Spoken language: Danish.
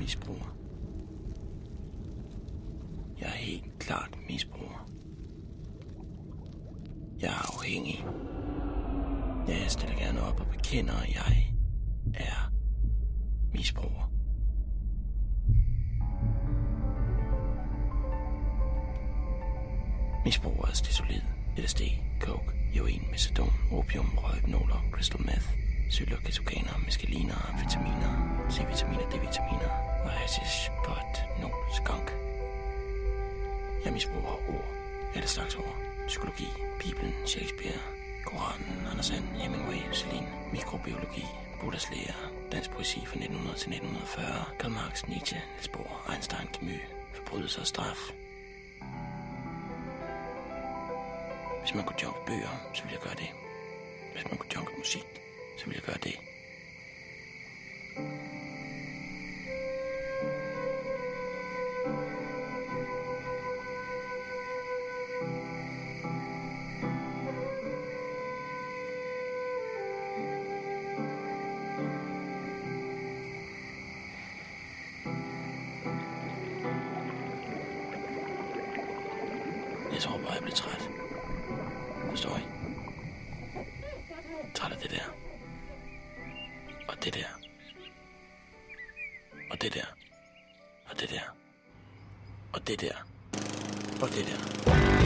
misbruger. Jeg er helt klart misbruger. Jeg er afhængig. Jeg stiller gerne op og bekender, at jeg er misbruger. Misbrug af stesolid, LSD, coke, heroin, metadon, opium, røghypnoler, crystal meth, syler, ketokaner, meskaliner, amfetaminer, C-vitaminer, D-vitaminer og hashish, pot, nål, skunk. Jeg misbruger ord, alle slags ord, psykologi, Bibelen, Shakespeare, Koranen, Anders And, Hemingway, Celine, mikrobiologi, Buddhas lære, dansk poesi fra 1900 til 1940, Karl Marx, Nietzsche, Niels Bohr, Einstein, Camus, forbrydelse og straf. Hvis man kunne junke bøger, så ville jeg gøre det. Hvis man kunne junke musik, så ville jeg gøre det. Jeg tror bare, jeg bliver træt. Forstår I? Træt af det der. Og det der. Og det der. Og det der. Og det der. Og det der.